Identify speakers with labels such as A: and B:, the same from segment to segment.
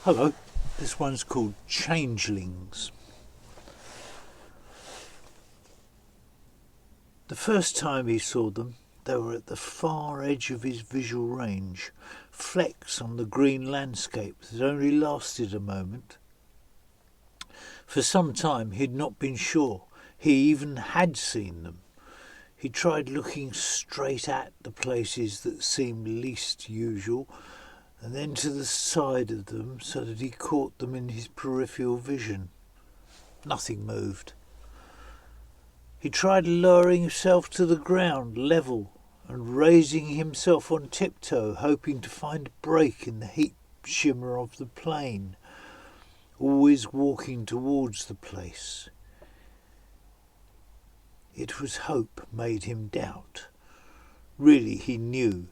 A: Hello, this one's called Changelings. The first time he saw them, they were at the far edge of his visual range, flecks on the green landscape that only lasted a moment. For some time he'd not been sure he even had seen them. He tried looking straight at the places that seemed least usual, and then to the side of them so that he caught them in his peripheral vision. Nothing moved. He tried lowering himself to the ground level and raising himself on tiptoe, hoping to find a break in the heat shimmer of the plain, always walking towards the place. It was hope made him doubt. Really, he knew.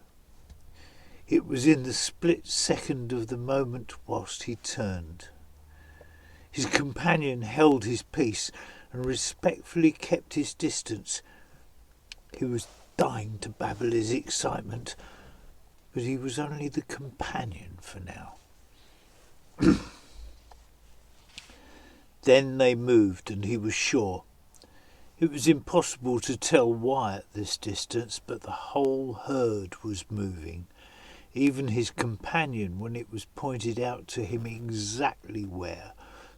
A: It was in the split second of the moment whilst he turned. His companion held his peace and respectfully kept his distance. He was dying to babble his excitement, but he was only the companion for now. Then they moved, and he was sure. It was impossible to tell why at this distance, but the whole herd was moving. Even his companion, when it was pointed out to him exactly where,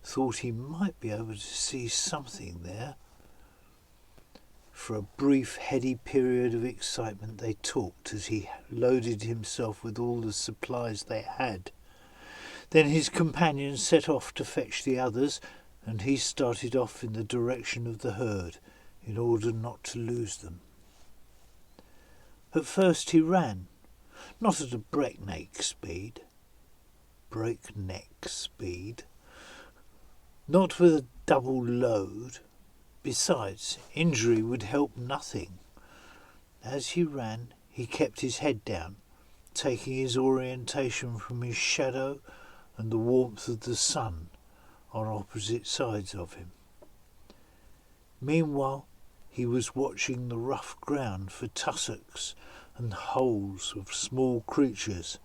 A: thought he might be able to see something there. For a brief, heady period of excitement they talked as he loaded himself with all the supplies they had. Then his companion set off to fetch the others, and he started off in the direction of the herd in order not to lose them. At first he ran. Not at a breakneck speed. Not with a double load. Besides, injury would help nothing. As he ran, he kept his head down, taking his orientation from his shadow and the warmth of the sun on opposite sides of him. Meanwhile, he was watching the rough ground for tussocks and holes of small creatures,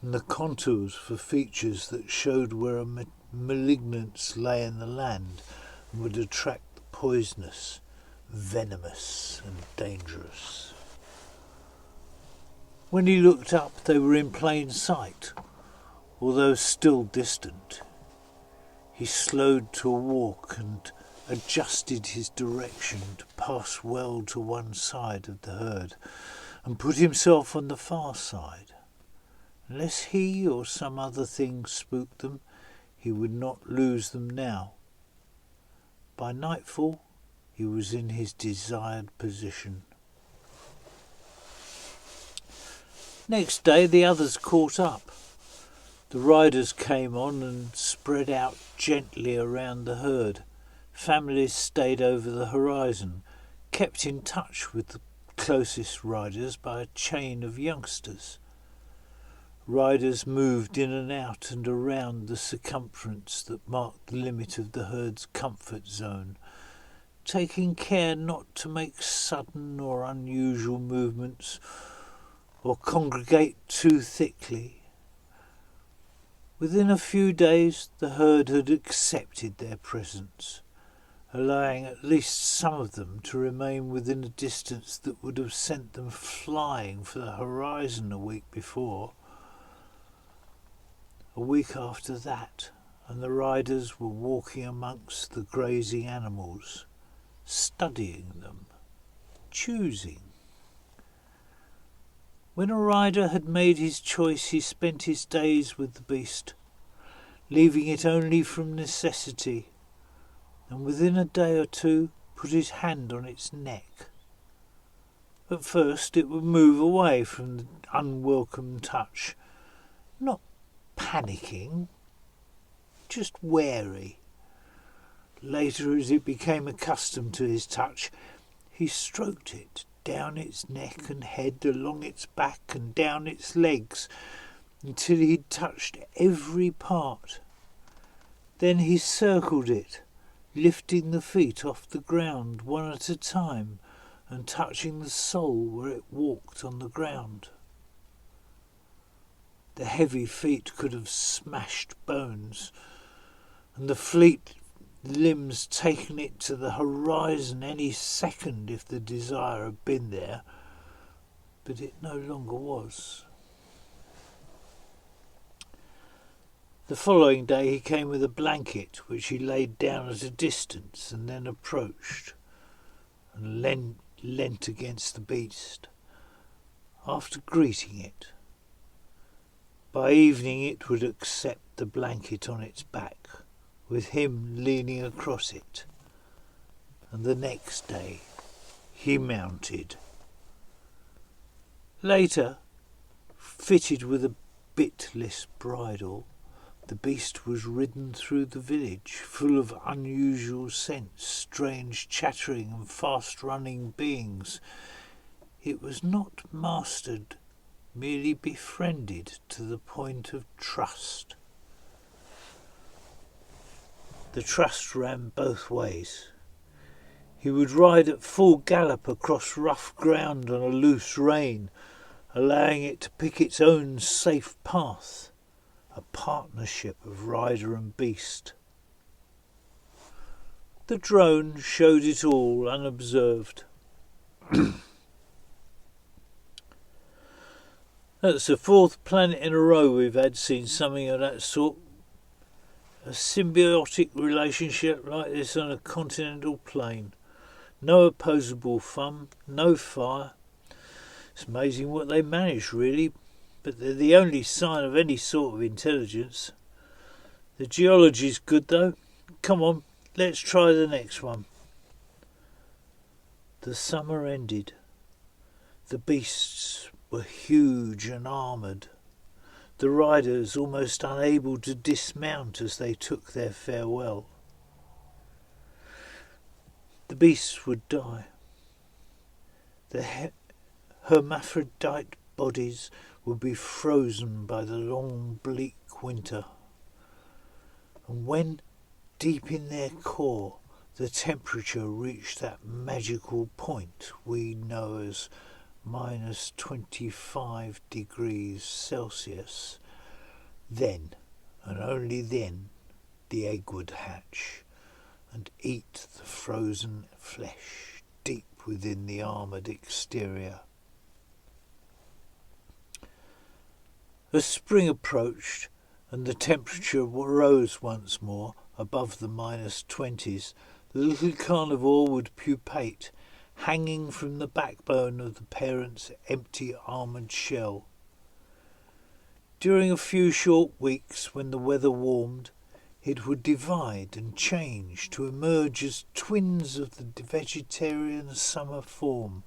A: and the contours for features that showed where a malignance lay in the land and would attract the poisonous, venomous and dangerous. When he looked up, they were in plain sight, although still distant. He slowed to a walk and adjusted his direction to pass well to one side of the herd, and put himself on the far side. Unless he or some other thing spooked them, he would not lose them now. By nightfall, he was in his desired position. Next day, the others caught up. The riders came on and spread out gently around the herd. Families stayed over the horizon, kept in touch with the closest riders by a chain of youngsters. Riders moved in and out and around the circumference that marked the limit of the herd's comfort zone, taking care not to make sudden or unusual movements or congregate too thickly. Within a few days the herd had accepted their presence, allowing at least some of them to remain within a distance that would have sent them flying for the horizon a week before. A week after that, and the riders were walking amongst the grazing animals, studying them, choosing. When a rider had made his choice, he spent his days with the beast, leaving it only from necessity, and within a day or two put his hand on its neck. At first it would move away from the unwelcome touch, not panicking, just wary. Later, as it became accustomed to his touch, he stroked it down its neck and head, along its back and down its legs, until he'd touched every part. Then he circled it, lifting the feet off the ground one at a time and touching the sole where it walked on the ground. The heavy feet could have smashed bones, and the fleet limbs taken it to the horizon any second if the desire had been there, but it no longer was. The following day he came with a blanket, which he laid down at a distance and then approached and leant against the beast. After greeting it, by evening it would accept the blanket on its back, with him leaning across it, and the next day he mounted. Later, fitted with a bitless bridle, the beast was ridden through the village, full of unusual scents, strange chattering and fast-running beings. It was not mastered, merely befriended to the point of trust. The trust ran both ways. He would ride at full gallop across rough ground on a loose rein, allowing it to pick its own safe path, a partnership of rider and beast. The drone showed it all unobserved. That's the fourth planet in a row we've had seen something of that sort. A symbiotic relationship like this on a continental plane. No opposable fun, no fire. It's amazing what they manage, really, but they're the only sign of any sort of intelligence. The geology's good, though. Come on, let's try the next one. The summer ended. The beasts were huge and armoured, the riders almost unable to dismount as they took their farewell. The beasts would die. Their hermaphrodite bodies would be frozen by the long bleak winter. And when, deep in their core, the temperature reached that magical point we know as minus 25 degrees Celsius, then, and only then, the egg would hatch and eat the frozen flesh deep within the armoured exterior. As spring approached and the temperature rose once more above the minus 20s, the little carnivore would pupate, hanging from the backbone of the parent's empty armoured shell. During a few short weeks, when the weather warmed, it would divide and change to emerge as twins of the vegetarian summer form,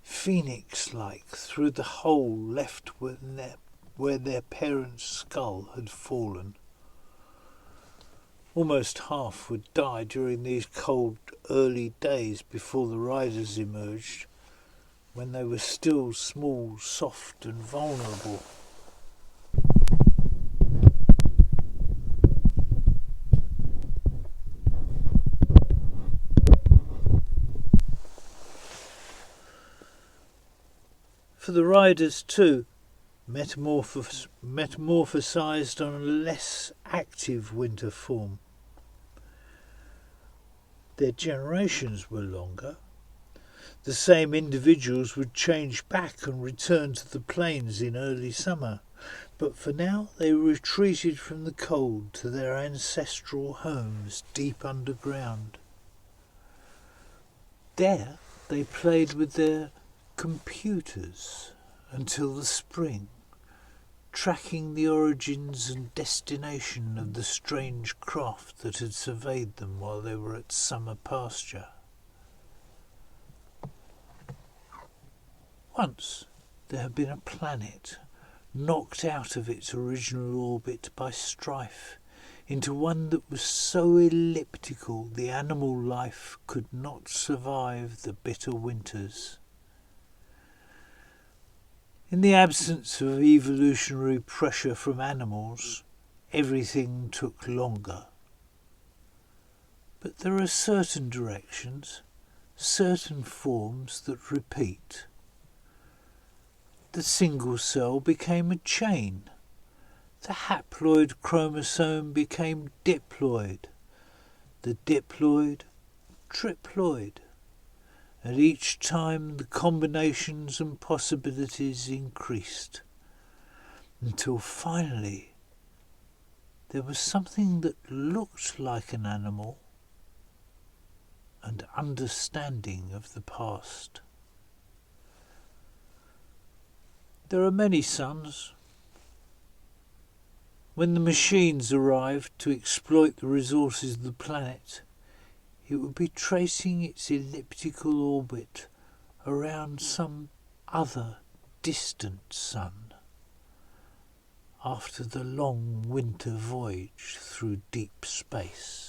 A: phoenix-like through the hole left where their parent's skull had fallen. Almost half would die during these cold early days before the riders emerged, when they were still small, soft and vulnerable. For the riders too, metamorphosized on a less active winter form. Their generations were longer. The same individuals would change back and return to the plains in early summer, but for now they retreated from the cold to their ancestral homes deep underground. There they played with their computers until the spring, tracking the origins and destination of the strange craft that had surveyed them while they were at summer pasture. Once there had been a planet knocked out of its original orbit by strife into one that was so elliptical the animal life could not survive the bitter winters. In the absence of evolutionary pressure from animals, everything took longer. But there are certain directions, certain forms that repeat. The single cell became a chain. The haploid chromosome became diploid. The diploid, triploid. And each time the combinations and possibilities increased, until finally there was something that looked like an animal and understanding of the past. There are many suns. When the machines arrived to exploit the resources of the planet, it would be tracing its elliptical orbit around some other distant sun after the long winter voyage through deep space.